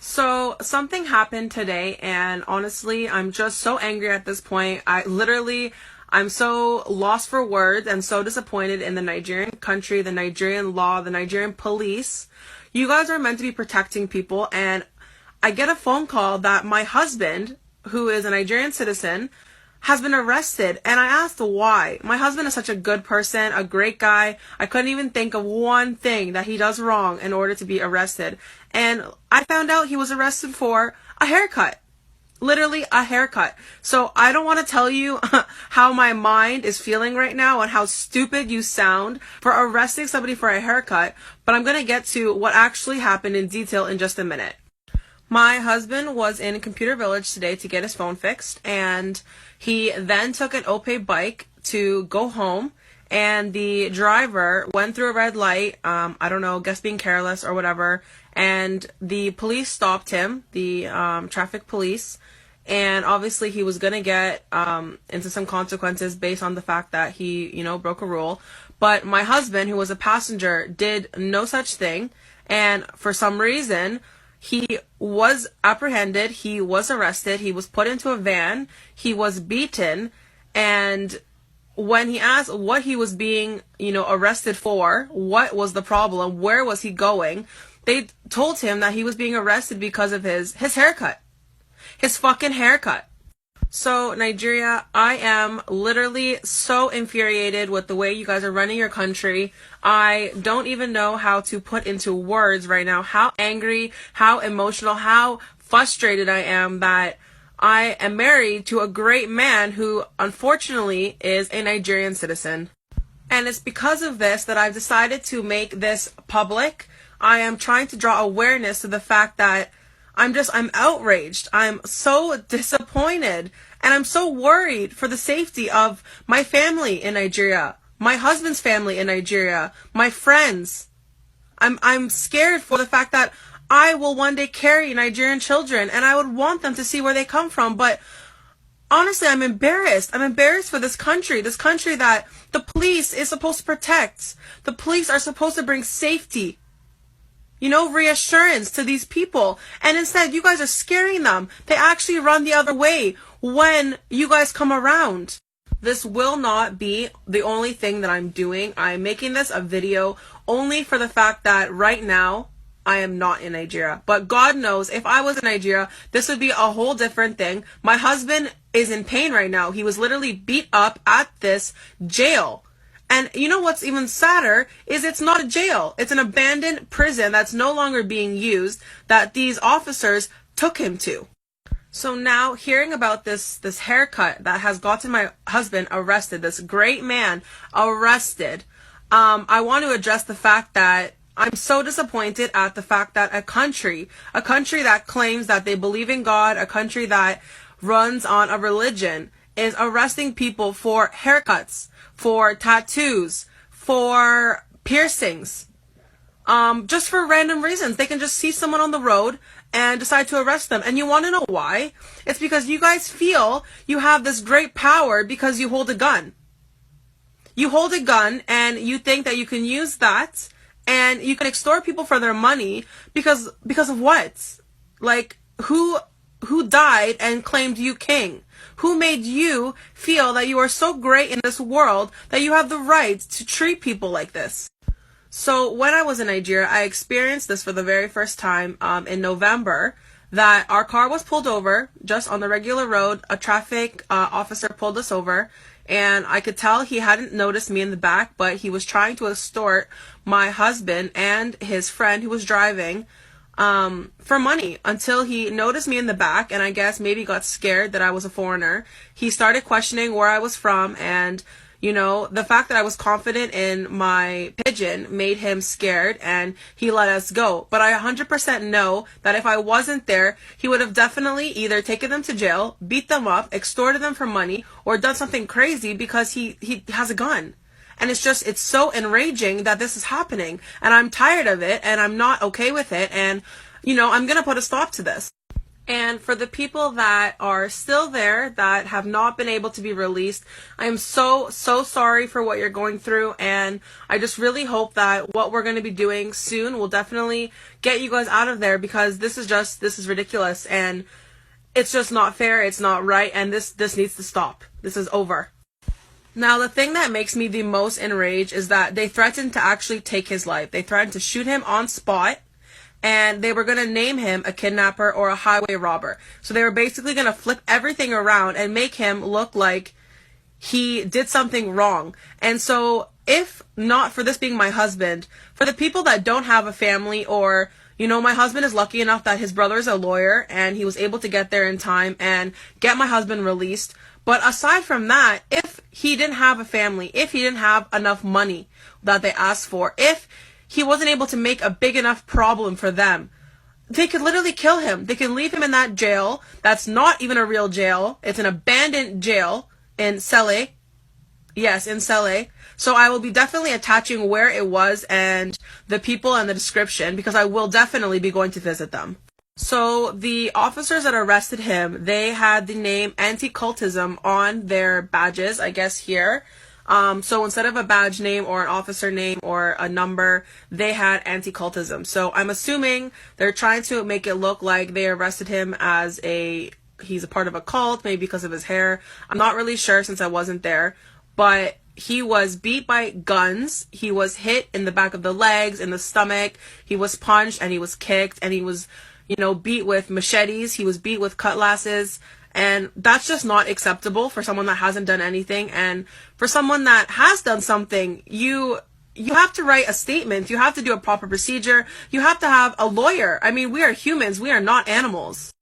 So something happened today, and honestly, I'm just so angry at this point. I'm so lost for words and so disappointed in the Nigerian country, the Nigerian law, the Nigerian police. You guys are meant to be protecting people, and I get a phone call that my husband, who is a Nigerian citizen, has been arrested. And I asked why. My husband is such a good person, a great guy. I couldn't even think of one thing that he does wrong in order to be arrested. And I found out he was arrested for a haircut. Literally a haircut. So I don't want to tell you how my mind is feeling right now and how stupid you sound for arresting somebody for a haircut, but I'm going to get to what actually happened in detail in just a minute. My husband was in Computer Village today to get his phone fixed, and he then took an Opay bike to go home, and the driver went through a red light, I don't know, guess being careless or whatever, and the police stopped him, the traffic police, and obviously he was going to get into some consequences based on the fact that he, broke a rule. But my husband, who was a passenger, did no such thing, and for some reason, he was apprehended, he was arrested, he was put into a van, he was beaten, and when he asked what he was being, arrested for, what was the problem, where was he going, they told him that he was being arrested because of his haircut. His fucking haircut. So, Nigeria, I am literally so infuriated with the way you guys are running your country. I don't even know how to put into words right now how angry, how emotional, how frustrated I am that I am married to a great man who, unfortunately, is a Nigerian citizen. And it's because of this that I've decided to make this public. I am trying to draw awareness to the fact that I'm outraged. I'm so disappointed. And I'm so worried for the safety of my family in Nigeria, my husband's family in Nigeria, my friends. I'm scared for the fact that I will one day carry Nigerian children, and I would want them to see where they come from. But honestly, I'm embarrassed. I'm embarrassed for this country that the police is supposed to protect. The police are supposed to bring safety, reassurance to these people. And instead, you guys are scaring them. They actually run the other way when you guys come around. This will not be the only thing that I'm doing. I'm making this a video only for the fact that right now, I am not in Nigeria. But God knows, if I was in Nigeria, this would be a whole different thing. My husband is in pain right now. He was literally beat up at this jail. And you know what's even sadder is it's not a jail. It's an abandoned prison that's no longer being used that these officers took him to. So now hearing about this haircut that has gotten my husband arrested, this great man arrested, I want to address the fact that I'm so disappointed at the fact that a country that claims that they believe in God, a country that runs on a religion, is arresting people for haircuts, for tattoos, for piercings, just for random reasons. They can just see someone on the road and decide to arrest them. And you want to know why? It's because you guys feel you have this great power because you hold a gun. You hold a gun and you think that you can use that and you can extort people for their money because of what? Like, who died and claimed you king? Who made you feel that you are so great in this world that you have the right to treat people like this? So when I was in Nigeria, I experienced this for the very first time in November, that our car was pulled over just on the regular road. A traffic officer pulled us over, and I could tell he hadn't noticed me in the back, but he was trying to extort my husband and his friend who was driving for money until he noticed me in the back, and I guess maybe got scared that I was a foreigner. He started questioning where I was from, and the fact that I was confident in my pidgin made him scared, and he let us go. But I 100% know that if I wasn't there, he would have definitely either taken them to jail, beat them up, extorted them for money, or done something crazy because he has a gun. And it's so enraging that this is happening. And I'm tired of it, and I'm not okay with it, and, I'm gonna put a stop to this. And for the people that are still there that have not been able to be released, I am so, so sorry for what you're going through. And I just really hope that what we're going to be doing soon will definitely get you guys out of there, because this is ridiculous. And it's just not fair. It's not right. And this needs to stop. This is over. Now, the thing that makes me the most enraged is that they threatened to actually take his life. They threatened to shoot him on spot, and they were going to name him a kidnapper or a highway robber. So they were basically going to flip everything around and make him look like he did something wrong. And so, if not for this being my husband, for the people that don't have a family, or, you know, my husband is lucky enough that his brother is a lawyer and he was able to get there in time and get my husband released. But aside from that, if he didn't have a family, if he didn't have enough money that they asked for, if he wasn't able to make a big enough problem for them, they could literally kill him. They can leave him in that jail. That's not even a real jail. It's an abandoned jail in Celle. Yes, in Celle. So I will be definitely attaching where it was and the people and the description, because I will definitely be going to visit them. So the officers that arrested him, they had the name anti-cultism on their badges, I guess here. So instead of a badge name or an officer name or a number, they had anti-cultism. So I'm assuming they're trying to make it look like they arrested him as he's a part of a cult, maybe because of his hair. I'm not really sure since I wasn't there, but he was beat by guns. He was hit in the back of the legs, in the stomach. He was punched and he was kicked, and he was, beat with machetes. He was beat with cutlasses. And that's just not acceptable for someone that hasn't done anything. And for someone that has done something, you have to write a statement. You have to do a proper procedure. You have to have a lawyer. I mean, we are humans. We are not animals.